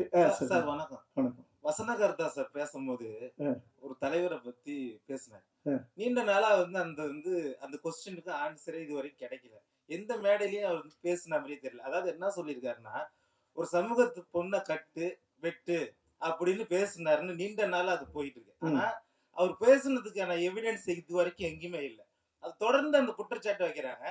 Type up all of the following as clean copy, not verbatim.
Sir வணக்கம். வணக்கம். வசனகர்த்தா sir பேசும்போது ஒரு தலைவரை பத்தி பேசினார். நீண்ட நாளா அந்த கொஸ்டினுக்கு ஆன்சரே இதுவரைக்கும் கிடைக்கல. எந்த மேடையிலயும் அவர் பேசின மாதிரியே தெரியல. அதாவது என்ன சொல்லியிருக்காருன்னா, ஒரு சமூகத்து பொண்ண கட்டு, வெட்டு அப்படின்னு பேசினாருன்னு நீண்ட நாளா அது போயிட்டு இருக்கு. ஆனா அவர் பேசுனதுக்கான எவிடன்ஸ் இதுவரைக்கும் எங்கேயுமே இல்ல. அது தொடர்ந்து அந்த குற்றச்சாட்டு வைக்கிறாங்க.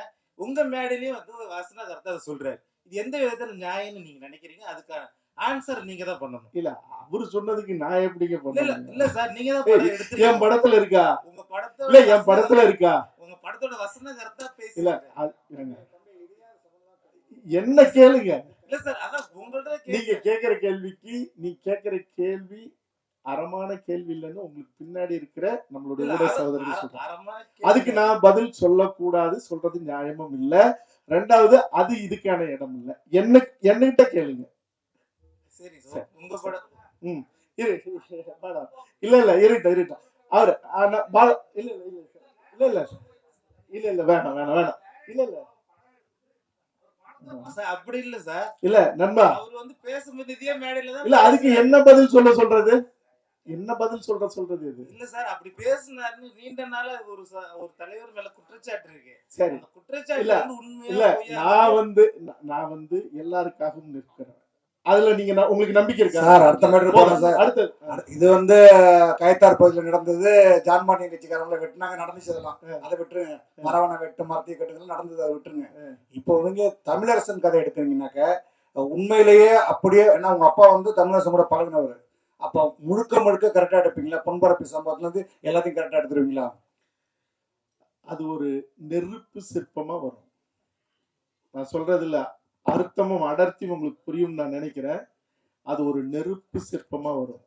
உங்க மேடையிலயும் வசனகர்த்தா அதை சொல்றாரு. இது எந்த விதத்துல நியாயம்னு நீங்க நினைக்கிறீங்க? அதுக்கான ஆன்சர் நீங்க தான் பண்ணணும். இல்ல அவரு சொன்னதுக்கு நான் எப்படிங்க பண்ணணும்? இல்ல சார், நீங்க தான் படம் எடுத்துறீங்க. என் படத்துல இருக்கா? உங்க படத்தோட இல்ல என் படத்துல இருக்கா? உங்க படத்தோட வசனகர்த்தா பேசி இல்ல என்ன கேளுங்க. இல்ல சார், அதான் உங்கள்ட்ட நீங்க கேக்குற கேள்விக்கு நீ கேக்குற கேள்வி அறமான கேள்வி இல்லைன்னு உங்களுக்கு பின்னாடி இருக்கிற நம்மளுடைய ஊடக சகோதரர்கள் சொல்றாங்க. அதுக்கு நான் பதில் சொல்லக்கூடாது, சொல்றது நியாயமும் இல்ல. ரெண்டாவது அது இதுக்கான இடம் இல்ல. என்னகிட்ட கேளுங்க. சரி சார், உங்க படம் இல்ல இருட்டா அவரு இல்ல வேணாம் இல்ல சார், அப்படி இல்ல சார். இல்ல நண்பா, அவர் பேசும்போது இதே மேடையில தான் இல்ல அதுக்கு என்ன பதில் சொல்றது? என்ன பதில் சொல்றது இது? இல்ல சார், அப்படி பேசினாருன்னு நீண்ட நாளா ஒரு தலைவர் மேல குற்றச்சாட்டு இருக்கு. சரி, குற்றச்சாட்டு இல்ல நான் எல்லாருக்காகவும் நிற்கிறேன். அதுல நீங்க உங்களுக்கு நம்பிக்கை இருக்கா சார்? அடுத்த மேட்டர் போறோம் சார். அடுத்து இது கயத்தார் பகுதியில் நடந்தது. ஜான்மானிய கட்சிக்காரங்களை வெட்டினாங்க, நடந்துச்சு. அதெல்லாம் அதை விட்டுருங்க. மரவணை வெட்டு, மரத்திய கட்டுகள் நடந்தது, அதை விட்டுருங்க. இப்போ தமிழரசன் கதை எடுக்கிறீங்கன்னாக்க உண்மையிலேயே அப்படியே, ஏன்னா உங்க அப்பா தமிழரசன் கூட பழகினவர். அப்ப முழுக்க கரெக்டா எடுப்பீங்களா? பொன்பரப்பி சம்பவத்துல இருந்து எல்லாத்தையும் கரெக்டா எடுத்துருவீங்களா? அது ஒரு நெருப்பு சிற்பமா வரும். நான் சொல்றது இல்ல, அர்த்தமும் அடர்த்தியும் உங்களுக்கு புரியும் நான் நினைக்கிறேன். அது ஒரு நெருப்பு சிற்பமா வரும்.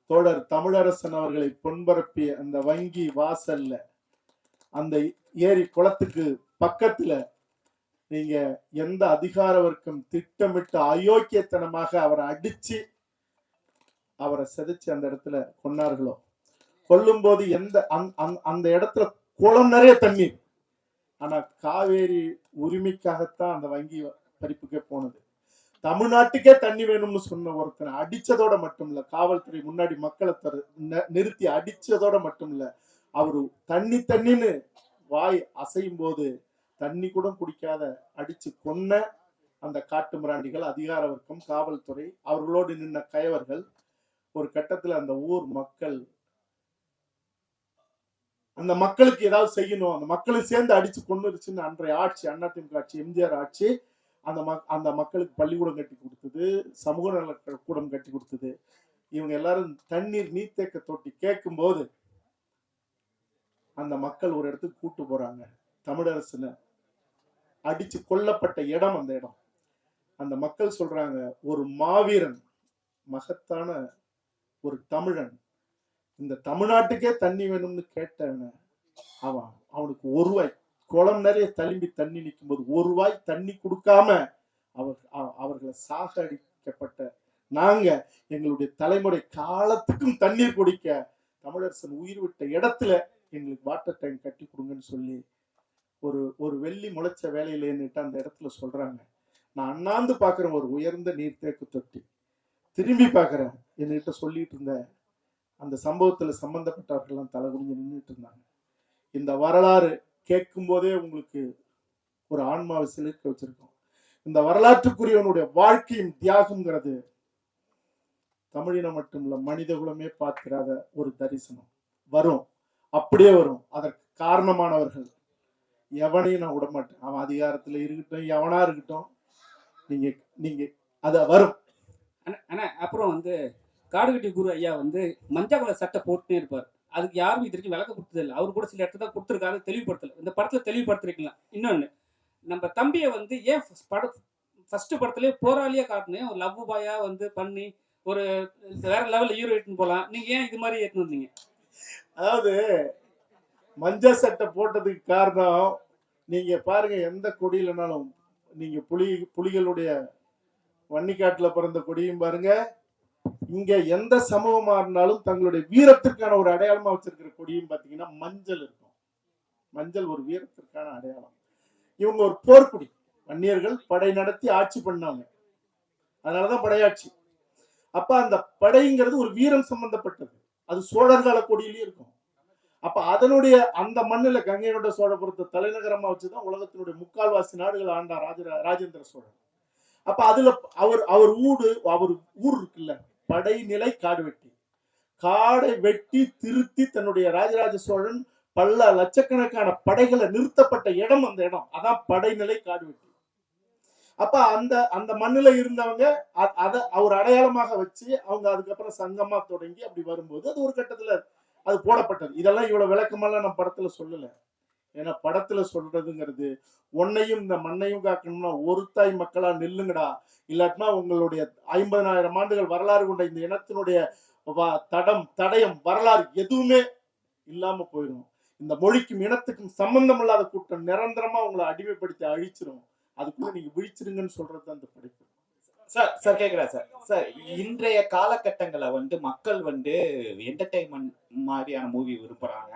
தோழர் தமிழரசன் அவர்களை பொன்பரப்பிய அந்த வங்கி வாசல்ல, அந்த ஏரி குளத்துக்கு பக்கத்துல நீங்க எந்த அதிகார வர்க்கம் திட்டமிட்டு அயோக்கியத்தனமாக அவரை அடிச்சு அவரை செதைச்சு அந்த இடத்துல கொன்னார்களோ, கொல்லும் போது அந்த இடத்துல குளம் நிறைய தண்ணீர். ஆனா காவேரி உரிமைக்காகத்தான் அந்த வங்கி பறிப்புக்கே போனது. தமிழ்நாட்டுக்கே தண்ணி வேணும்னு சொன்ன ஒருத்தனை அடிச்சதோட மட்டும் இல்ல, காவல்துறை முன்னாடி மக்களை நிறுத்தி அடிச்சதோட மட்டும் இல்ல, அவரு தண்ணின்னு வாய் அசையும் போது தண்ணி கூட குடிக்காத அடிச்சு கொன்ன அந்த காட்டு மிராண்டிகள், அதிகார வர்க்கம், காவல்துறை, அவர்களோடு நின்ன கயவர்கள். ஒரு கட்டத்துல அந்த ஊர் மக்கள், அந்த மக்களுக்கு ஏதாவது செய்யணும், அந்த மக்களை சேர்ந்து அடிச்சு கொண்டுருச்சுன்னு அன்றைய ஆட்சி, அதிமுக ஆட்சி, எம்ஜிஆர் ஆட்சி, அந்த மக்களுக்கு பள்ளிக்கூடம் கட்டி கொடுத்தது, சமூக நல கூடம் கட்டி கொடுத்தது. இவங்க எல்லாரும் தண்ணீர் நீர்த்தேக்க தொட்டி கேட்கும் போது அந்த மக்கள் ஒரு இடத்துக்கு கூட்டு போறாங்க. தமிழரசனை அடிச்சு கொல்லப்பட்ட இடம் அந்த இடம். அந்த மக்கள் சொல்றாங்க, ஒரு மாவீரன், மகத்தான ஒரு தமிழன், இந்த தமிழ்நாட்டுக்கே தண்ணி வேணும்னு கேட்டவன அவனுக்கு ஒரு வாய், குளம் நிறைய தழும்பி தண்ணி நிற்கும் போது ஒரு வாய் தண்ணி கொடுக்காம அவர்களை சாகடிக்கப்பட்ட நாங்க, எங்களுடைய தலைமுறை காலத்துக்கும் தண்ணீர் குடிக்க தமிழரசன் உயிர் விட்ட இடத்துல எங்களுக்கு வாட்டர் டேங்க் கட்டி கொடுங்கன்னு சொல்லி ஒரு வெள்ளி முளைச்ச வேலையிலேன்னுட்டு அந்த இடத்துல சொல்றாங்க. நான் அண்ணாந்து பாக்குறேன், ஒரு உயர்ந்த நீர்த்தேக்க தொட்டி. திரும்பி பாக்குறேன், என்கிட்ட சொல்லிட்டு இருந்த அந்த சம்பவத்துல சம்பந்தப்பட்டவர்கள்லாம் தலை குனிஞ்சு நின்றுட்டு இருந்தாங்க. இந்த வரலாறு கேட்கும் போதே உங்களுக்கு ஒரு ஆன்மாவை சிலிர்க்க வச்சிருக்கோம். இந்த வரலாற்றுக்குரியவனுடைய வாழ்க்கையும் தியாகம்ங்கிறது தமிழினம் மட்டும் இல்ல, மனித குலமே பார்க்கிறாத ஒரு தரிசனம் வரும். அப்படியே வரும். அதற்கு காரணமானவர்கள் எவனையும் நான் விடமாட்டேன். அவன் அதிகாரத்துல இருக்கட்டும், எவனா இருக்கட்டும், நீங்க அத வரும். அப்புறம் காடுகட்டி குரு ஐயா மஞ்சள் கலர் சட்டை போட்டுனே இருப்பார். அதுக்கு யாரும் இது வரைக்கும் விளக்க கொடுத்தது இல்லை. அவர் கூட சில இடத்துல தான் கொடுத்துருக்காரு, தெளிவுபடுத்தல. இந்த படத்துல தெளிவுபடுத்திருக்கலாம். இன்னொன்னு, நம்ம தம்பியை ஏன் ஃபர்ஸ்ட் படத்துலயே போராளியா காட்டினேன், ஒரு லவ் பாயா பண்ணி ஒரு வேற லெவல்ல ஹீரோ எடுத்துன்னு போலாம். நீங்க ஏன் இது மாதிரி எடுத்துன்னு வந்தீங்க? அதாவது மஞ்சள் சட்டை போட்டதுக்கு காரணம், நீங்க பாருங்க, எந்த கொடியிலனாலும் நீங்க புலிகளுடைய வன்னிக்காட்டுல பிறந்த கொடியும் பாருங்க, இங்க எந்த சமூகமா இருந்தாலும் தங்களுடைய வீரத்திற்கான ஒரு அடையாளமா வச்சிருக்கிற கொடியும் பாத்தீங்கன்னா மஞ்சள் இருக்கும். மஞ்சள் ஒரு வீரத்திற்கான அடையாளம். இவங்க ஒரு போர்க்குடி. வன்னியர்கள் படை நடத்தி ஆட்சி பண்ணாங்க, அதனாலதான் படையாட்சி. அப்ப அந்த படைங்கிறது ஒரு வீரம் சம்பந்தப்பட்டது. அது சோழர் கால கொடியிலேயே இருக்கும். அப்ப அதனுடைய அந்த மண்ணில் கங்கை கொண்ட சோழபுரத்தை தலைநகரமா வச்சுதான் உலகத்தினுடைய முக்கால்வாசி நாடுகள் ஆண்டார் ராஜேந்திர சோழன். அப்ப அதுல அவர் ஊர் இருக்குல்ல, படைநிலை காடு வெட்டி, காடை வெட்டி திருத்தி தன்னுடைய ராஜராஜ சோழன் பல லட்சக்கணக்கான படைகளை நிறுத்தப்பட்ட இடம் அந்த இடம், அதான் படைநிலை காடு வெட்டி. அப்ப அந்த மண்ணுல இருந்தவங்க அதை அவர் அடையாளமாக வச்சு அவங்க அதுக்கப்புறம் சங்கமா தொடங்கி அப்படி வரும்போது அது ஒரு கட்டத்துல அது போடப்பட்டது. இதெல்லாம் இவ்வளவு விளக்கமெல்லாம் நான் படத்துல சொல்லல. ஏன்னா படத்துல சொல்றதுங்கிறது உன்னையும் இந்த மண்ணையும் காக்கணும்னா ஒரு தாய் மக்களா நில்லுங்கடா, இல்லாட்டினா உங்களுடைய 50,000 ஆண்டுகள் வரலாறு கொண்ட இந்த இனத்தினுடைய தடயம் வரலாறு எதுவுமே இல்லாம போயிடும். இந்த மொழிக்கும் இனத்துக்கும் சம்பந்தம் இல்லாத கூட்டம் நிரந்தரமா உங்களை அடிமைப்படுத்தி அழிச்சிரும். அதுக்குள்ள நீங்க விழிச்சிருங்கன்னு சொல்றது அந்த படைப்பு. சார் கேக்குறேன் சார் இன்றைய காலகட்டங்களை மக்கள் என்டர்டைன்மெண்ட் மாதிரியான மூவி விரும்புறாங்க,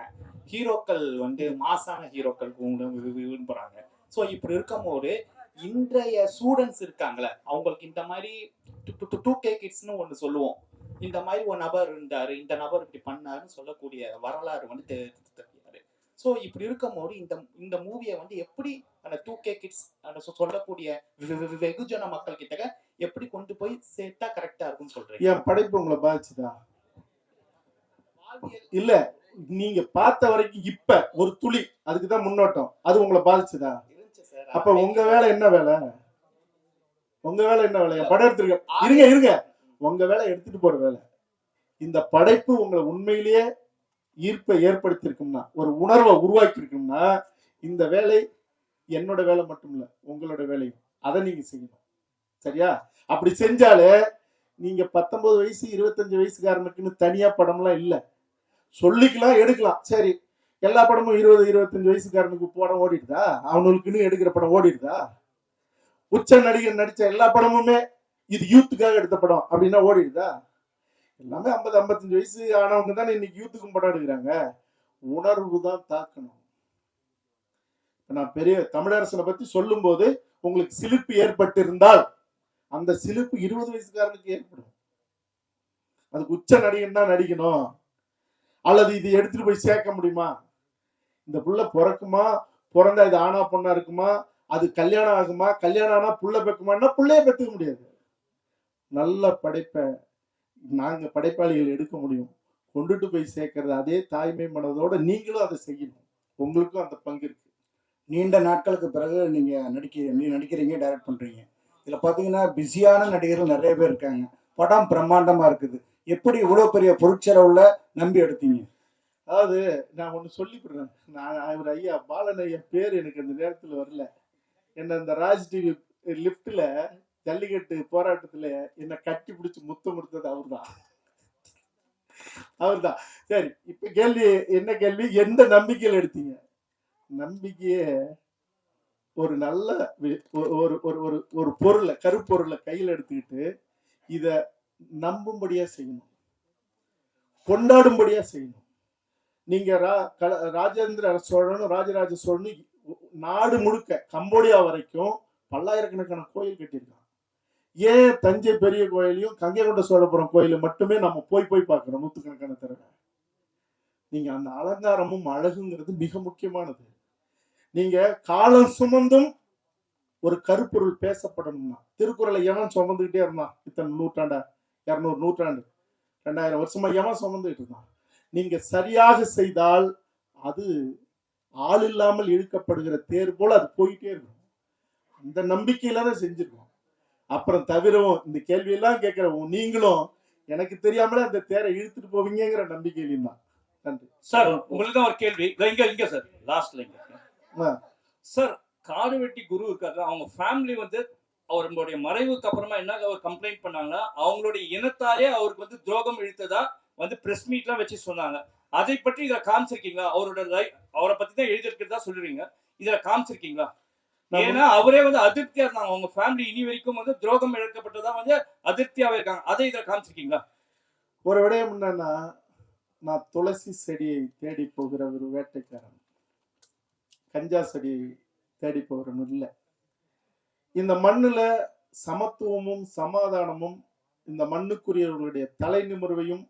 ஹீரோக்கள் மாசான ஹீரோக்கள் விரும்புறாங்க. ஸோ இப்படி இருக்கும்போது இன்றைய ஸ்டூடெண்ட்ஸ் இருக்காங்களே, அவங்களுக்கு இந்த மாதிரி 2K கிட்ஸ்னு ஒன்று சொல்லுவோம், இந்த மாதிரி ஒரு நபர் இருந்தாரு, இந்த நபர் இப்படி பண்ணாருன்னு சொல்லக்கூடிய வரலாறு தெரியாது. ஸோ இப்படி இருக்கும்போது இந்த மூவியை எப்படி அந்த 2K கிட்ஸ் சொல்லக்கூடிய வெகுஜன மக்கள் கிட்ட எப்படி கொண்டு போய் சேர்த்தா கரெக்டா இருக்கும்னு சொல்றீங்க? என் படைப்பு உங்களை பாதிச்சுதா? இல்ல, நீங்க பார்த்த வரைக்கும் இப்ப ஒரு துளி அதுக்குதான் முன்னோட்டம், அது உங்களை பாதிச்சுதா? அப்ப உங்க வேலை என்ன வேலை? உங்க வேலை என்ன வேலை? என் படம் எடுத்துருக்க இருங்க, உங்க வேலை எடுத்துட்டு போற வேலை. இந்த படைப்பு உங்களை உண்மையிலேயே ஈர்ப்பை ஏற்படுத்தியிருக்கும்னா, ஒரு உணர்வை உருவாக்கி இருக்கும்னா, இந்த வேலை என்னோட வேலை மட்டும் இல்ல, உங்களோட வேலையும். அதை நீங்க செய்யணும். சரியா? அப்படி செஞ்சாலே நீங்க 19 வயசு 25 வயசுக்காரனுக்குன்னு தனியா படம்லாம் இல்லை. சொல்லிக்கலாம், எடுக்கலாம். சரி, எல்லா படமும் 20-25 வயசுக்காரனுக்கு படம் ஓடிடுதா? அவனுக்குன்னு எடுக்கிற படம் ஓடிடுதா? உச்ச நடிகர் நடிச்ச எல்லா படமுமே இது யூத்துக்காக எடுத்த படம் அப்படின்னா ஓடிடுதா? எல்லாமே 50-55 வயசு ஆனவங்க தானே இன்னைக்கு யூத்துக்கும் படம் எடுக்கிறாங்க. உணர்வு தான் தாக்கணும். நான் பெரிய தமிழரசனை பத்தி சொல்லும் போது உங்களுக்கு சிலிர்ப்பு ஏற்பட்டு இருந்தால் அந்த சிலிர்ப்பு 20 வயசுக்காரனுக்கு ஏற்படும். அதுக்கு உச்ச நடிகன் தான் நடிக்கணும், அல்லது இது எடுத்துட்டு போய் சேர்க்க முடியுமா? இந்த புள்ள பிறக்குமா, பிறந்தா இது ஆனா பொண்ணா இருக்குமா, அது கல்யாணம் ஆகுமா, கல்யாணம் ஆனா புள்ள பெக்குமான்னா புள்ளைய பெற்றுக்க முடியாது. நல்ல படைப்பை நாங்க படைப்பாளிகள் எடுக்க முடியும், கொண்டுட்டு போய் சேர்க்கறது அதே தாய்மை மனதோட நீங்களும் அதை செய்யணும். உங்களுக்கும் அந்த பங்கு இருக்கு. நீண்ட நாட்களுக்கு பிறகு நீங்க நடிக்கிறீங்க, டைரக்ட் பண்றீங்க. இதுல பாத்தீங்கன்னா பிஸியான நடிகர்கள் நிறைய பேர் இருக்காங்க, படம் பிரம்மாண்டமா இருக்குது. எப்படி இவ்வளவு பெரிய பொருட்செலவுல நம்பி எடுத்தீங்க? அதாவது நான் ஒண்ணு சொல்லிவிடுறேன். நான் அவர் ஐயா பாலன் ஐயா பேர் எனக்கு அந்த நேரத்துல வரல. என்ன இந்த ராஜ் டிவி லிப்ட்ல ஜல்லிக்கட்டு போராட்டத்துல என்ன கட்டி பிடிச்சி முத்தம் கொடுத்தது அவர்தான். சரி, இப்ப கேள்வி என்ன கேள்வி? எந்த நம்பிக்கையில் எடுத்தீங்க? நம்பிக்கையே ஒரு நல்ல ஒரு பொருளை, கருப்பொருளை கையில் எடுத்துக்கிட்டு இத நம்பும்படியா செய்யணும், கொண்டாடும்படியா செய்யணும். நீங்க ராஜேந்திர சோழனும் ராஜராஜ சோழனும் நாடு முழுக்க கம்போடியா வரைக்கும் பல்லாயிரக்கணக்கான கோயில் கட்டியிருக்காங்க. ஏன் தஞ்சை பெரிய கோயிலையும் கங்கை கொண்ட சோழபுரம் கோயிலும் மட்டுமே நம்ம போய் பார்க்கிறோம் நூற்றுக்கணக்கான தடவை? நீங்க அந்த அலங்காரமும் அழகுங்கிறது மிக முக்கியமானது. நீங்க காலம் சுமந்தும் ஒரு கருப்பொருள் பேசப்படணும்னா, திருக்குறளை எவன் சுமந்துகிட்டே இருந்தான்? இத்தனை நூற்றாண்டா, 200 நூற்றாண்டு, 2000 வருஷமா எவன் சுமந்துகிட்டு இருந்தான்? நீங்க சரியாக செய்தால் அது ஆள் இல்லாமல் இழுக்கப்படுகிற தேர் போல அது போயிட்டே இருக்கும். அந்த நம்பிக்கையில தான் செஞ்சிருக்கோம். அப்புறம் தவிரவும் இந்த கேள்வியெல்லாம் கேட்கிறவங்க நீங்களும் எனக்கு தெரியாமலே அந்த தேரை இழுத்துட்டு போவீங்கிற நம்பிக்கையிலும் தான். நன்றி சார். உங்களுக்கு தான் ஒரு கேள்வி இங்க சார், லாஸ்ட்ல சார், காடுவெட்டி குரு இருக்காரு, அவங்க ஃபேமிலி அவருடைய மறைவுக்கு அப்புறமா என்ன அவர் கம்ப்ளைண்ட் பண்ணாங்கன்னா, அவங்களுடைய இனத்தாரே அவருக்கு துரோகம் இழுத்ததா பிரஸ் மீட்லாம் வச்சு சொன்னாங்க. அதை பற்றி இதுல காமிச்சிருக்கீங்களா? அவரை பத்தி தான் எழுதியிருக்கிறதா சொல்லுவீங்க, இதுல காமிச்சிருக்கீங்களா? ஏன்னா அவரே அதிருப்தியா இருந்தாங்க, அவங்க ஃபேமிலி இனி வரைக்கும் துரோகம் இழக்கப்பட்டதா அதிருப்தியாவே இருக்காங்க. அதை இதுல காமிச்சிருக்கீங்களா? ஒரு விடயம் என்னன்னா, நான் துளசி செடியை தேடி போகிற ஒரு வேட்டைக்காரன், கஞ்சா செடியை தேடி போகிறவன் இல்லை. இந்த மண்ணுல சமத்துவமும் சமாதானமும் இந்த மண்ணுக்குரியவர்களுடைய தலை நிமிர்வையும்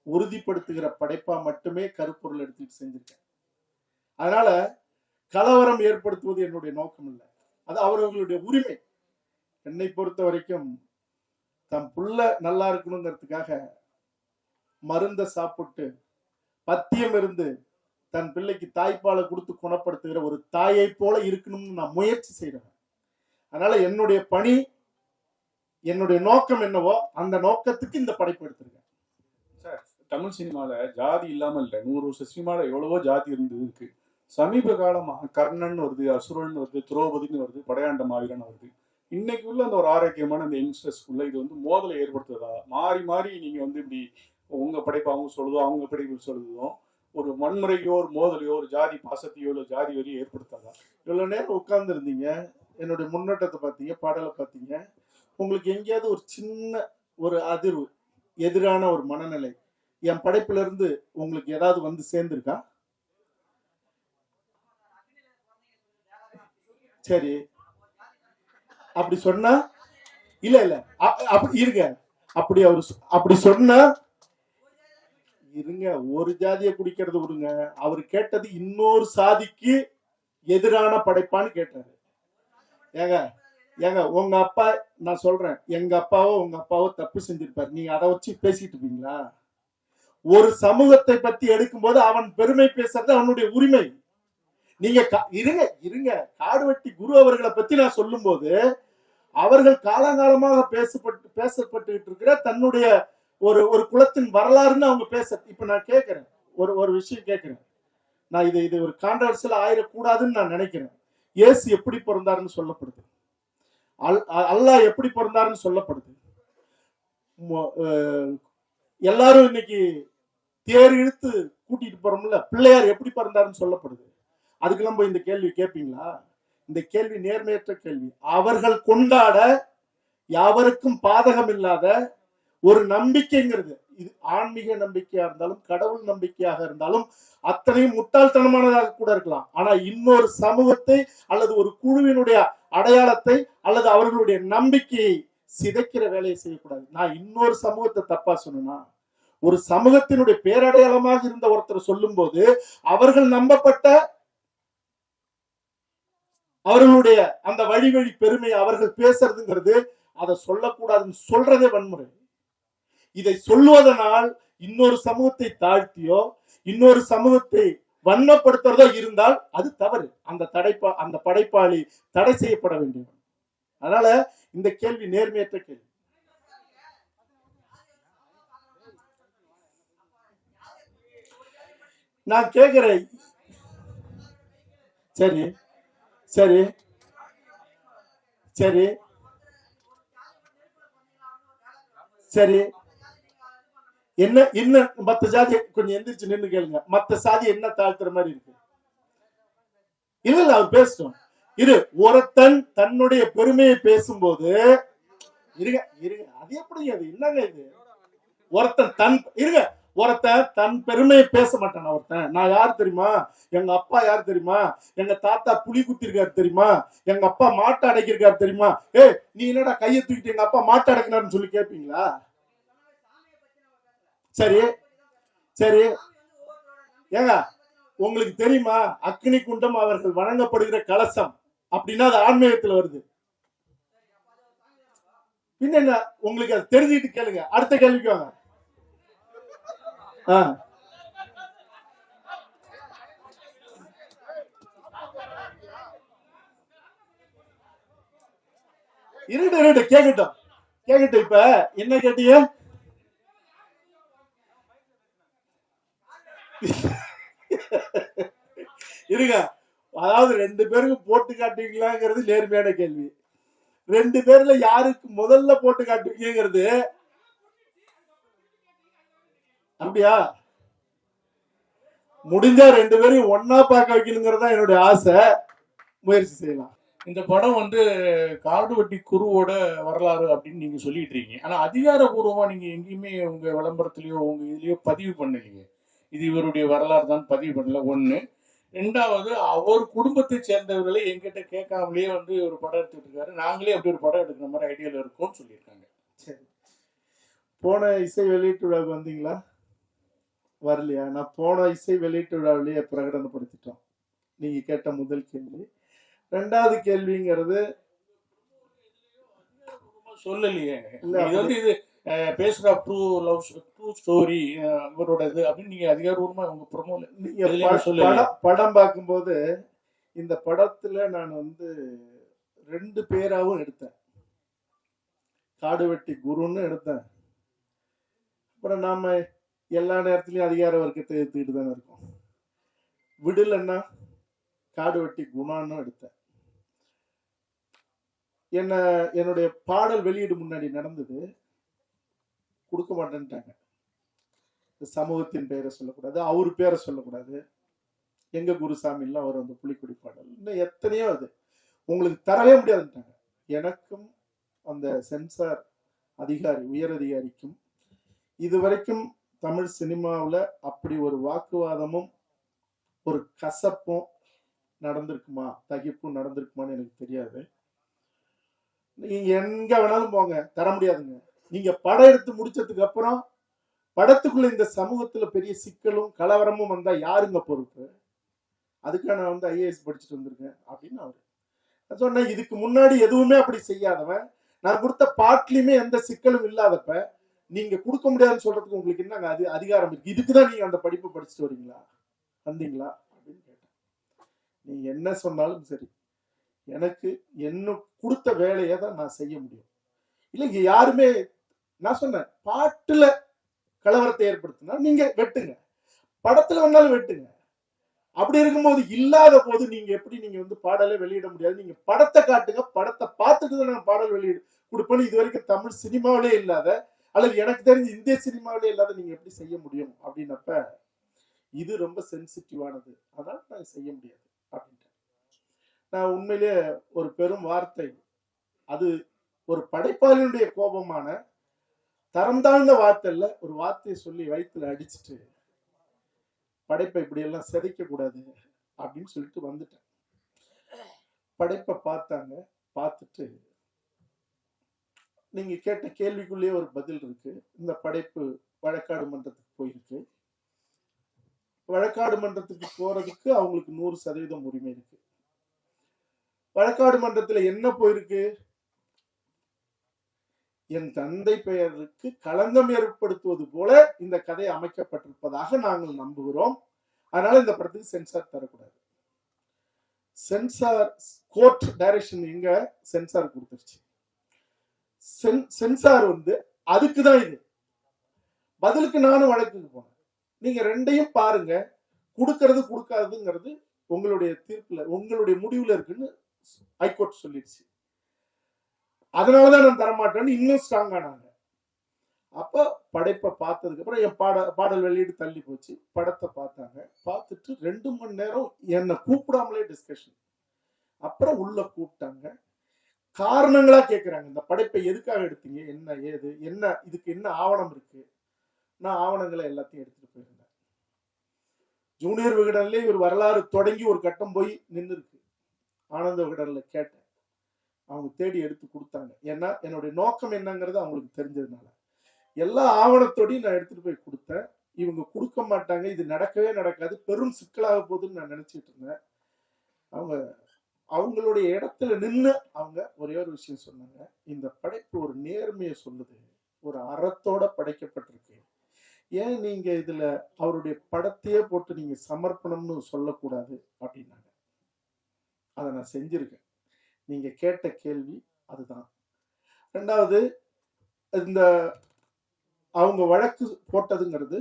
உறுதிப்படுத்துகிற படைப்பா மட்டுமே கருப்பொருள் எடுத்துட்டு செஞ்சிருக்கேன். அதனால கலவரம் ஏற்படுத்துவது என்னுடைய நோக்கம் இல்லை, அது அவர்களுடைய உரிமை. என்னை பொறுத்த வரைக்கும் தம் புள்ள நல்லா இருக்கணுங்கிறதுக்காக மருந்தை சாப்பிட்டு பத்தியம் இருந்து தன் பிள்ளைக்கு தாய்ப்பாலை கொடுத்து குணப்படுத்துகிற ஒரு தாயை போல இருக்கணும்னு நான் முயற்சி செய்றேன். அதனால என்னுடைய பணி, என்னுடைய நோக்கம் என்னவோ அந்த நோக்கத்துக்கு இந்த படைப்பு எடுத்திருக்கேன். சார், தமிழ் சினிமால ஜாதி இல்லாமல் இல்லை. 100 வருஷ சினிமால எவ்வளவோ ஜாதி இருக்கு. சமீப காலமா கர்ணன் வருது, அசுரன் வருது, திரௌபதினு வருது, படையாண்ட மாவீரன் வருது. இன்னைக்கு உள்ள அந்த ஒரு ஆரோக்கியமான அந்த யங்ஸ்டர்ஸ்குள்ள இது வந்து மோதலை ஏற்படுத்துறதா? மாறி மாறி நீங்க வந்து இப்படி உங்க படைப்பு அவங்க சொல்லுதோ, அவங்க படைப்பு சொல்லுதோ, ஒரு வன்முறையோ, ஒரு மோதலையோ, ஒரு ஜாதி பாசத்தையோ, இல்லை ஜாதி வரியை ஏற்படுத்தாதா? இவ்வளவு நேரம் உட்கார்ந்து இருந்தீங்க, என்னுடைய முன்னோட்டத்தை பார்த்தீங்க, பாடலை பார்த்தீங்க. உங்களுக்கு எங்கேயாவது ஒரு சின்ன ஒரு அதிர்வு, எதிரான ஒரு மனநிலை என் படைப்புல இருந்து உங்களுக்கு ஏதாவது வந்து சேர்ந்திருக்கா? சரி, அப்படி சொன்னா இல்ல இல்ல அப்படி இருங்க, அப்படி சொன்னா இருங்க, ஒரு ஜாதியை குடிக்கிறது விடுங்க. அவர் கேட்டது இன்னொரு சாதிக்கு எதிரான படைப்பான்னு கேட்டாரு. ஏங்க உங்க அப்பா, நான் சொல்றேன், எங்க அப்பாவோ உங்க அப்பாவோ தப்பு செஞ்சிருப்பாரு, நீங்க அதை வச்சு பேசிட்டு இருப்பீங்களா? ஒரு சமூகத்தை பத்தி எடுக்கும்போது அவன் பெருமை பேசுறது அவனுடைய உரிமை. நீங்க இருங்க, காடுவெட்டி குரு அவர்களை பத்தி நான் சொல்லும் போது அவர்கள் காலங்காலமாக பேசப்பட்டு இருக்கிற தன்னுடைய ஒரு குலத்தின் வரலாறுன்னு அவங்க இப்ப நான் கேட்கிறேன், ஒரு விஷயம் கேட்கிறேன். நான் இது ஒரு கான்ட்ரவர்சியல் ஆயிடக்கூடாதுன்னு நான் நினைக்கிறேன். இயேசு எப்படி பிறந்தாருன்னு சொல்லப்படுது, அல்லாஹ் எப்படி பிறந்தாருன்னு சொல்லப்படுது. எல்லாரும் இன்னைக்கு தேர் இழுத்து கூட்டிட்டு போறோம்ல, பிள்ளையார் எப்படி பிறந்தாருன்னு சொல்லப்படுது. அதுக்கெல்லாம் போய் இந்த கேள்வி கேட்பீங்களா? இந்த கேள்வி நேர்மையற்ற கேள்வி. அவர்கள் கொண்டாட யாவருக்கும் பாதகம் இல்லாத ஒரு நம்பிக்கைங்கிறது, இது ஆன்மீக நம்பிக்கையா இருந்தாலும் கடவுள் நம்பிக்கையாக இருந்தாலும் அத்தனையும் முட்டாள்தனமானதாக கூட இருக்கலாம். ஆனா இன்னொரு சமூகத்தை அல்லது ஒரு குழுவினுடைய அடையாளத்தை அல்லது அவர்களுடைய நம்பிக்கையை சிதைக்கிற வேலையை செய்யக்கூடாது. நான் இன்னொரு சமூகத்தை தப்பா சொன்னா, ஒரு சமூகத்தினுடைய பேரடையாளமாக இருந்த ஒருத்தர் சொல்லும் போது அவர்கள் நம்பப்பட்ட அவர்களுடைய அந்த வழி பெருமையை அவர்கள் பேசுறதுங்கிறது, அதை சொல்லக்கூடாதுன்னு சொல்றதே வன்முறை. இதை சொல்லுவதனால் இன்னொரு சமூகத்தை தாழ்த்தியோ இன்னொரு சமூகத்தை வன்மப்படுத்துறதோ இருந்தால் அது தவறு. அந்த படைப்பாளி தடை செய்யப்பட வேண்டும். அதனால இந்த கேள்வி நேர்மையற்ற கேள்வி. நான் கேட்கிறேன், சரி சரி சரி சரி என்ன என்ன மத்த ஜாதி கொஞ்சம் எந்திரிச்சு நின்று கேளுங்க. மத்த சாதி என்ன தாழ்த்துற மாதிரி இருக்கு? இல்ல அவர் பேசட்டும். ஒருத்தன் தன்னுடைய பெருமையை பேசும்போது இருங்க, அது எப்படி, அது என்னங்க இது? ஒருத்தன் தன் பெருமையை பேச மாட்டான். ஒருத்தன், நான் யார் தெரியுமா, எங்க அப்பா யார் தெரியுமா, எங்க தாத்தா புலி குத்திருக்காரு தெரியுமா, எங்க அப்பா மாட்டை அடைக்கிருக்காரு தெரியுமா, நீ என்னடா கையை தூக்கிட்டு எங்க அப்பா மாட்டை அடைக்கினாருன்னு சொல்லி கேட்பீங்களா? சரி சரி ஏங்க, உங்களுக்கு தெரியுமா அக்னி குண்டம் அவர்கள் வணங்கப்படுகிற கலசம் அப்படின்னா அது ஆன்மீகத்துல வருது. பின்ன என்ன, உங்களுக்கு அது தெரிஞ்சுட்டு கேளுங்க. அடுத்த கேள்விக்கு வாங்க. கேட்கட்டும். இப்ப என்ன கேட்டீங்க? இருங்க, அதாவது 2 பேருக்கு போட்டு காட்டுவீங்களாங்கிறது நேர்மையான கேள்வி. 2 பேர்ல யாருக்கு முதல்ல போட்டு காட்டுவீங்கிறது அப்படியா? முடிஞ்சா 2 பேரையும் ஒன்னா பார்க்க வைக்கணுங்கிறதா என்னுடைய ஆசை. முயற்சி செய்யலாம். இந்த படம் வந்து காடுவெட்டி குருவோட வரலாறு அப்படின்னு நீங்க சொல்லிட்டு இருக்கீங்க. ஆனா அதிகாரபூர்வமா நீங்க எங்கேயுமே உங்க விளம்பரத்திலயோ உங்க இதுலயோ பதிவு பண்ணலீங்க. இது இவருடைய வரலாறு தான் பதிவு பண்ணல. 1. 2வது, அவர் குடும்பத்தை சேர்ந்தவர்களை எங்கிட்ட கேட்காமலேயே வந்து ஒரு படம் எடுத்துட்டு இருக்காரு, நாங்களே அப்படி ஒரு படம் எடுக்கிற மாதிரி ஐடியால இருக்கோம்னு சொல்லியிருக்காங்க. சரி, போன இசை வெளியீட்டு விழாவுக்கு வந்தீங்களா? வரலையா? நான் போன இசை வெளியீட்டு விழாவிலேயே பிரகடனப்படுத்திட்டோம். நீங்க கேட்ட முதல் கேள்வி. ரெண்டாவது கேள்விங்கிறது சொல்லலையே. இல்ல, இது வந்து இது பேசுற ட்ரூ லவ் ட்ரூ ஸ்டோரி அவரோட இது அப்படின்னு நீங்க அதிகாரப்பூர்வமா உங்க ப்ரொமோல நீங்க படம் பார்க்கும்போது இந்த படத்துல நான் வந்து 2 பேராவும் எடுத்தேன். காடுவெட்டி குருன்னு எடுத்தேன். அப்புறம் நாம எல்லா நேரத்திலையும் அதிகார வர்க்கத்தை எடுத்துக்கிட்டு தானே இருக்கோம். விடலன்னா காடுவெட்டி குணான்னு எடுத்தேன். என்னுடைய பாடல் வெளியீடு முன்னாடி நடந்தது. கொடுக்க மாட்டேன்ட்டாங்க. சமூகத்தின் பெயரை சொல்லக்கூடாது, அவரு பேரை சொல்லக்கூடாது, எங்க குருசாமி எல்லாம் அவர் அந்த புலிக்குடி பாடல் இன்னும் எத்தனையோ அது உங்களுக்கு தரவே முடியாதுட்டாங்க. எனக்கும் அந்த சென்சார் அதிகாரி உயர் அதிகாரிக்கும் இதுவரைக்கும் தமிழ் சினிமாவில் அப்படி ஒரு வாக்குவாதமும் ஒரு கசப்பும் நடந்திருக்குமா, தகிப்பும் நடந்திருக்குமான்னு எனக்கு தெரியாது. நீங்க எங்க வேணாலும் போங்க, தர முடியாதுங்க. நீங்க படம் எடுத்து முடிச்சதுக்கு அப்புறம் படத்துக்குள்ள இந்த சமூகத்துல பெரிய சிக்கலும் கலவரமும் வந்தா யாருங்க பொறுப்பு? அதுக்காக நான் வந்து ஐஏஎஸ் படிச்சுட்டு வந்திருக்கேன் அப்படின்னு அவரு சொன்னேன். இதுக்கு முன்னாடி எதுவுமே அப்படி செய்யாதவன், நான் கொடுத்த பாட்டிலுமே எந்த சிக்கலும் இல்லாதப்ப நீங்க கொடுக்க முடியாதுன்னு சொல்றதுக்கு உங்களுக்கு என்ன அதிகாரம் இருக்கு? இதுக்குதான் நீங்க அந்த படிப்பு படிச்சுட்டு வரீங்களா, வந்தீங்களா அப்படின்னு கேட்டேன். நீங்க என்ன சொன்னாலும் சரி, எனக்கு என்ன கொடுத்த வேலையை தான் நான் செய்ய முடியும். இல்லை இங்க யாருமே, நான் சொன்னேன் பாட்டுல கலவரத்தை ஏற்படுத்தினா நீங்க வெட்டுங்க, படத்துல வேணாலும் வெட்டுங்க. அப்படி இருக்கும்போது இல்லாத போது நீங்க எப்படி நீங்க வந்து பாடலே வெளியிட முடியாது? நீங்க படத்தை காட்டுங்க, படத்தை பார்த்துட்டு தான் நான் பாடல் வெளியிடு கொடுப்பேன்னு இது வரைக்கும் தமிழ் சினிமாவிலே இல்லாத, அல்லது எனக்கு தெரிஞ்சு இந்திய சினிமாவிலே இல்லாத நீங்க எப்படி செய்ய முடியும் அப்படின்னப்ப இது ரொம்ப சென்சிட்டிவானது, அதனால நான் செய்ய முடியாது அப்படின்ட்டு. நான் உண்மையிலேயே ஒரு பெரும் வார்த்தை, அது ஒரு படைப்பாளியுடைய கோபமான தரம் தாழ்ந்த வார்த்தை இல்ல, ஒரு வார்த்தையை சொல்லி வயிற்றுல அடிச்சுட்டு படைப்பை இப்படி எல்லாம் சிதைக்க கூடாது அப்படின்னு சொல்லிட்டு வந்துட்டேன். படைப்பை பார்த்தாங்க. பார்த்துட்டு நீங்க கேட்ட கேள்விக்குள்ளேயே ஒரு பதில் இருக்கு. இந்த படைப்பு வழக்காடு மன்றத்துக்கு போயிருக்கு. வழக்காடு மன்றத்துக்கு போறதுக்கு அவங்களுக்கு 100% உரிமை இருக்கு. வழக்காடு மன்றத்துல என்ன போயிருக்கு? என் தந்தை பெயருக்கு களங்கம் ஏற்படுத்துவது போல இந்த கதை அமைக்கப்பட்டிருப்பதாக நாங்கள் நம்புகிறோம், அதனால இந்த படத்துக்கு சென்சார் தரக்கூடாது. சென்சார் கோர்ட் டைரக்ஷன் எங்க சென்சார் கொடுத்துருச்சு. சென்சார் வந்து அதுக்குதான் இது பதிலுக்கு நானும் வழக்குக்கு போனேன். நீங்க ரெண்டையும் பாருங்க, கொடுக்கறது கொடுக்காதுங்கிறது உங்களுடைய தீர்ப்புல உங்களுடைய முடிவுல இருக்குன்னு ஹைகோர்ட் சொல்லிடுச்சு. அதனாலதான் நான் தரமாட்டேன்னு இன்னும் ஸ்ட்ராங் ஆனாங்க. அப்ப படைப்பை பார்த்ததுக்கு அப்புறம் என் பாடல் வெளியீடு தள்ளி போச்சு. படத்தை பார்த்தாங்க. பார்த்துட்டு 2 மணி நேரம் என்னை கூப்பிடாமலே டிஸ்கஷன். அப்புறம் உள்ள கூப்பிட்டாங்க. காரணங்களா கேட்கிறாங்க, இந்த படைப்பை எதுக்காக எடுத்தீங்க, என்ன ஏது, என்ன இதுக்கு என்ன ஆவணம் இருக்கு. நான் ஆவணங்களை எல்லாத்தையும் எடுத்துட்டு போயிருந்தேன். ஜூனியர் விகடன்ல இவர் வரலாறு தொடங்கி ஒரு கட்டம் போய் நின்று இருக்கு. ஆனந்த விகடன்ல கேட்டேன், அவங்க தேடி எடுத்து கொடுத்தாங்க. ஏன்னா என்னுடைய நோக்கம் என்னங்கிறது அவங்களுக்கு தெரிஞ்சதுனால எல்லா ஆவணத்தோடையும் நான் எடுத்துட்டு போய் கொடுத்தேன். இவங்க கொடுக்க மாட்டாங்க, இது நடக்கவே நடக்காது, பெரும் சிக்கலாக போகுதுன்னு நான் நினைச்சிட்டு இருந்தேன். அவங்க அவங்களுடைய இடத்துல நின்று அவங்க ஒரே ஒரு விஷயம் சொன்னாங்க, இந்த படைப்பு ஒரு நேர்மையை சொல்லுது, ஒரு அறத்தோட படைக்கப்பட்டிருக்கு, ஏன் நீங்க இதுல அவருடைய படத்தையே போட்டு நீங்க சமர்ப்பணம்னு சொல்லக்கூடாது அப்படின்னாங்க. அதை நான் செஞ்சிருக்கேன். நீங்க கேட்ட கேள்வி அதுதான். ரெண்டாவது, இந்த அவங்க வழக்கு போட்டதுங்கிறது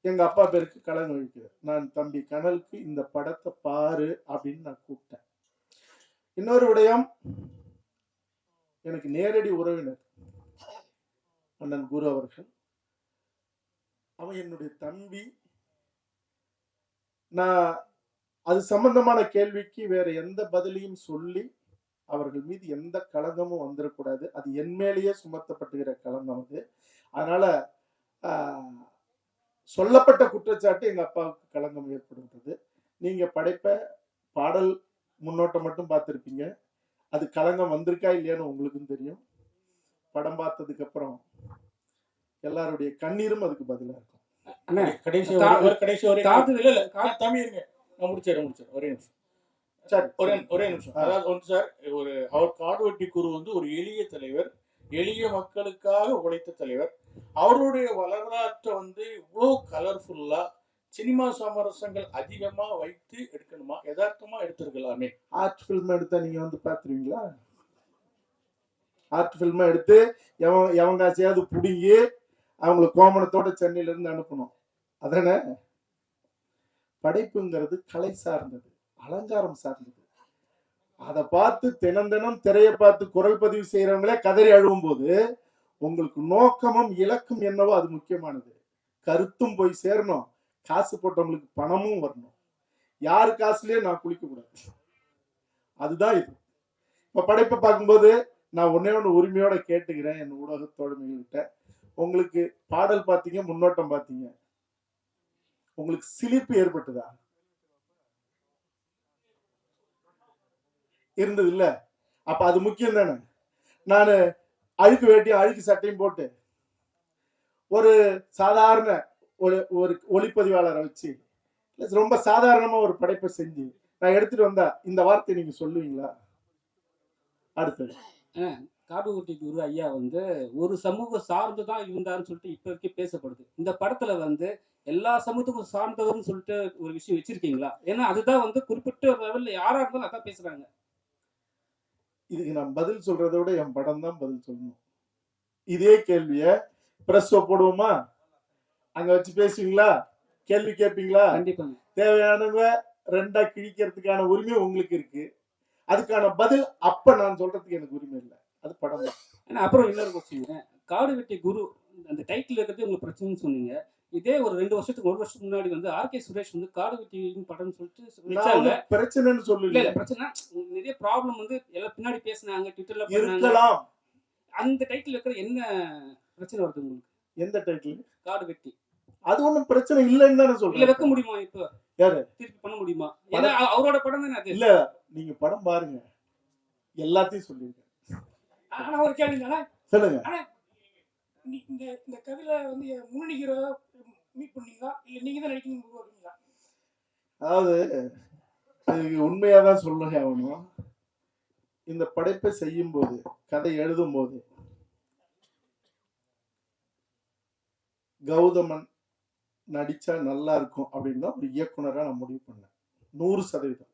எங்க அப்பா பேருக்கு களங்கம் வைக்கிறது. நான் தம்பி கனலுக்கு இந்த படத்தை பாரு அப்படின்னு நான் கூப்பிட்டேன். இன்னொரு விடயம், எனக்கு நேரடி உறவினர் அண்ணன் குரு அவர்கள், அவன் என்னுடைய தம்பி. நான் அது சம்பந்தமான கேள்விக்கு வேற எந்த பதிலையும் சொல்லி அவர்கள் மீது எந்த களங்கமும் வந்துடக்கூடாது, அது என் மேலேயே சுமத்தப்பட்டுகிற களங்கம் அது. அதனால சொல்லப்பட்ட குற்றச்சாட்டு எங்க அப்பாவுக்கு களங்கம் ஏற்படுகிறது. நீங்க படைப்ப பாடல் முன்னோட்டம் மட்டும் பார்த்துருப்பீங்க, அது களங்கம் வந்திருக்கா இல்லையான்னு உங்களுக்கும் தெரியும். படம் பார்த்ததுக்கு அப்புறம் எல்லாருடைய கண்ணீரும் அதுக்கு பதிலா இருக்கும். அண்ணா, கடைசி கடைசி ஒரே காது இல்ல இல்ல தமிழ் இருங்க, நான் முடிச்சிடறேன் ஒரே நிமிஷம். சரி, ஒரே நிமிஷம். அதாவது ஒன்று சார், அவர் காடுவெட்டி குரு ஒரு எளிய தலைவர், எளிய மக்களுக்காக உழைத்த தலைவர். அவருடைய வரலாற்றை இவ்வளோ கலர்ஃபுல்லா சினிமா சமரசங்கள் அதிகமா வைத்து எடுக்கணுமா, யதார்த்தமா எடுத்திருக்கலாமே? ஆர்ட் ஃபில்ம் எடுத்தா நீங்க பாத்துருவீங்களா? ஆர்ட் ஃபில்மா எடுத்து எவன் காசையாவது பிடுங்கி அவங்களை கோமணத்தோட சென்னையில இருந்து அனுப்பணும். அதானே படைப்புங்கிறது கலை சார்ந்தது, அலங்காரம் சார்ந்தது. அதை பார்த்து தினம் திரையை பார்த்து குரல் பதிவு செய்யறவங்களே கதறி அழுவும் போது உங்களுக்கு நோக்கமும் இலக்கும் என்னவோ அது முக்கியமானது. கருத்தும் போய் சேரணும், காசு போட்டவங்களுக்கு பணமும் வரணும். யாரு காசுலயே நான் குளிக்க கூடாது, அதுதான் இது. இப்ப படைப்பை பார்க்கும்போது நான் ஒன்னே ஒன்று உரிமையோட கேட்டுக்கிறேன் என் ஊடக தோழமைகள்கிட்ட. உங்களுக்கு பாடல் பார்த்தீங்க, முன்னோட்டம் பார்த்தீங்க, உங்களுக்கு சிலிர்ப்பு ஏற்பட்டுதா? இருந்தது இல்ல? அப்ப அது முக்கியம் தானே. நான் அழுக்கு வேட்டியும் அழுக்கு சட்டையும் போட்டு ஒரு சாதாரண ஒரு ஒளிப்பதிவாளரை வச்சு ரொம்ப சாதாரணமா ஒரு படைப்பை செஞ்சு நான் எடுத்துட்டு வந்தா இந்த வார்த்தை நீங்க சொல்லுவீங்களா? அடுத்தது காடுவெட்டி குரு ஐயா ஒரு சமூகம் சார்ந்துதான் இருந்தாருன்னு சொல்லிட்டு இப்ப வரைக்கும் பேசப்படுது. இந்த படத்துல எல்லா சமூகத்துக்கும் சார்ந்தவர்னு சொல்லிட்டு ஒரு விஷயம் வச்சிருக்கீங்களா? ஏன்னா அதுதான் குறிப்பிட்ட ஒரு லெவல்ல யாரா இருந்தாலும் அதான் பேசுறாங்க. இதுக்கு நான் பதில் சொல்றதை விட என் படம் தான் பதில் சொல்லணும். இதே கேள்விய பிரஸ் போடுவோமா, அங்க வச்சு பேசுவீங்களா, கேள்வி கேட்பீங்களா? கண்டிப்பாங்க. தேவையானவங்க ரெண்டா கிழிக்கிறதுக்கான உரிமை உங்களுக்கு இருக்கு. அதுக்கான பதில் அப்ப நான் சொல்றதுக்கு எனக்கு உரிமை இல்லை. அது படம் தான். அப்புறம் இன்னொரு கொஸ்டின், காடுவெட்டி குரு அந்த டைட்டில் இருக்கிறது உங்களுக்கு பிரச்சனைன்னு சொன்னீங்க. இதே ஒரு 1 வருஷத்துக்கு முன்னாடி ஆர்கே சுரேஷ் காடுவெட்டி படம்னு சொல்லிட்டு பிரச்சனைன்னு சொல்லல. பிரச்சனை நிறைய ப்ராப்ளம் எல்லாம் பின்னாடி பேசினாங்க, ட்விட்டர்ல இருக்கலாம். அந்த டைட்டில் இருக்கிற என்ன பிரச்சனை வருது உங்களுக்கு? எந்த டைட்டில்? காடுவெட்டி. அது ஒண்ணும் பிரச்சனை இல்லைன்னு தானே சொல்றேன். இல்ல வைக்க முடியுமா? இப்ப யாரு திருப்பி பண்ண முடியுமா? ஏன்னா அவரோட படம் தானே அது. இல்ல நீங்க படம் பாருங்க, எல்லாத்தையும் சொல்லிருக்கேன். ஆனா ஒரு கேள்வி தானே, சொல்லுங்க. இந்த கதையில முன்னணி ஹீரோ மீட் பண்ணீங்களா, இல்ல நீங்க தான் நடிக்கணும் போறீங்களா? அதாவது அதுக்கு உண்மையாதான் சொல்லணும் ஆகணும். இந்த படைப்பை செய்யும் போது, கதை எழுதும் போது கௌதமன் நடிச்சா நல்லா இருக்கும் அப்படின்னு தான் ஒரு இயக்குனரா நான் முடிவு பண்ணேன், 100%.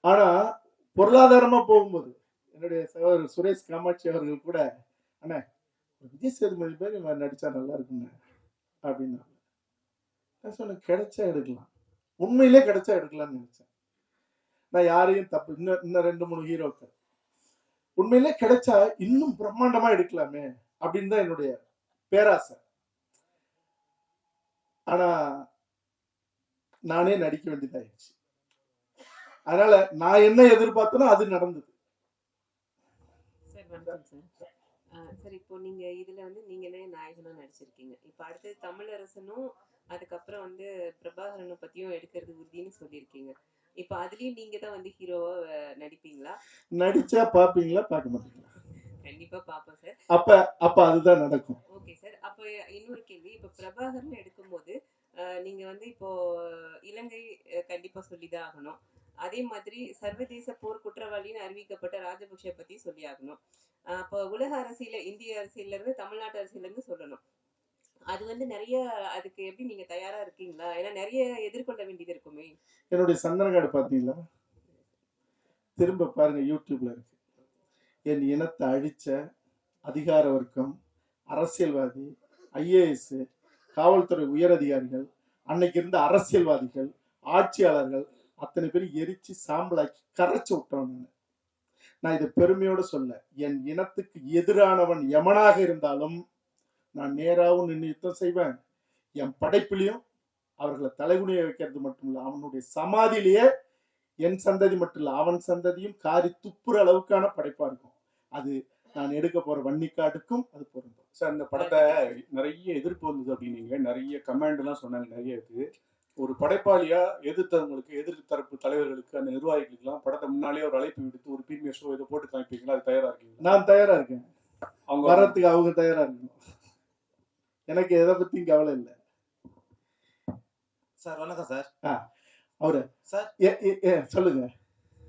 ஆனா பொருளாதாரமா போகும்போது என்னுடைய சகோதரர் சுரேஷ் காமாட்சி அவர்கள் கூட, அண்ணா விஜய் சேதுபதி பேர் இவன் நடிச்சா நல்லா இருக்குங்க அப்படின்னா நான் சொன்னேன், கிடைச்சா எடுக்கலாம், உண்மையிலே கிடைச்சா எடுக்கலாம்னு நினைச்சேன். நான் யாரையும் தப்பு, இன்னும் 2-3 ஹீரோக்கள் உண்மையிலே கிடைச்சா இன்னும் பிரம்மாண்டமா எடுக்கலாமே அப்படின்னு தான் என்னுடைய பேராசை. ஆனா நானே நடிக்க வேண்டியதாயிடுச்சு. அதனால நான் என்ன எதிர்பார்த்தனோ அது நடந்தது. சார் வணக்கம் சார். சார் இப்போ நீங்க இதுல நீங்களே நாயகனா நடிச்சிருக்கீங்க. இப்போ அடுத்து தமிழரசனும் அதுக்கப்புறம் பிரபாகரனும் பத்தியும் எடுக்கிறது உறுதினு சொல்லியிருக்கீங்க. இப்போ அதுலயும் நீங்க தான் ஹீரோவா நடிப்பீங்களா? நடிச்சா பாப்பீங்களா, பார்க்க மாட்டீங்களா? கண்டிப்பா பாப்போம் சார். அப்ப அதுதான் நடக்கும். Okay sir. அப்ப இன்னொரு கேள்வி, இப்போ பிரபாகரன் எடுக்கும்போது நீங்க இப்போ இலங்கை கண்டிப்பா சொல்லிதான் ஆகணும். அதே மாதிரி சர்வதேச போர் குற்றவாளின்னு அறிவிக்கப்பட்ட ராஜபக்ஷ பத்தி சொல்லி ஆகணும். அப்போ உலக அரசியல, இந்திய அரசியல்ல இருந்து தமிழ்நாட்டு அரசியல இருந்து சொல்லணும். அது நிறைய, அதுக்கு எப்படி நீங்க தயாரா இருக்கீங்களா? ஏன்னா நிறைய எதிர்கொள்ள வேண்டியது இருக்குமே. என்னுடைய சந்தனக்காடு பாத்தீங்களா? திரும்ப பாருங்க, யூடியூப்ல இருக்கு. என் இனத்தை அழிச்ச அதிகார வர்க்கம், அரசியல்வாதி, ஐஏஎஸ், காவல்துறை உயரதிகாரிகள், அன்னைக்கு இருந்த அரசியல்வாதிகள், ஆட்சியாளர்கள் அத்தனை பேரும் எரிச்சு சாம்பலாக்கி கரைச்சு விட்டவன். நான் இதை பெருமையோட சொல்ல, என் இனத்துக்கு எதிரானவன் எமனாக இருந்தாலும் நான் நேராகவும் நின்று யுத்தம் செய்வேன். என் படைப்பிலையும் அவர்களை தலைகுனிய வைக்கிறது மட்டும் இல்லை, அவனுடைய சமாதியிலேயே என் சந்ததி மட்டும் இல்லை அவன் சந்ததியும் காரி துப்புற அளவுக்கான படைப்பா இருக்கும். அது நான் எடுக்க போற வன்னிக்காட்டுக்கும் அது பொருந்தும். சார், இந்த படத்தை நிறைய எதிர்ப்பு வந்தது அப்படின்னீங்க, நிறைய கமெண்ட் எல்லாம் சொன்னாங்க. நிறைய இது ஒரு படைப்பாளியா எதிர்த்தவங்களுக்கு, எதிர்த்தரப்பு தலைவர்களுக்கு, அந்த நிர்வாகிகளுக்கு எல்லாம் படத்தை முன்னாலே ஒரு அழைப்பு விடுத்து ஒரு பிரீமியர் ஷோ இதை போட்டு காமிப்பீங்களா? அது தயாரா இருக்கீங்களா? நான் தயாரா இருக்கேன். அவங்க வரத்துக்கு அவங்க தயாரா இருக்கணும். எனக்கு எதை பத்தியும் கவலை இல்லை. சார் வணக்கம் சார். அவரு சார் சொல்லுங்க.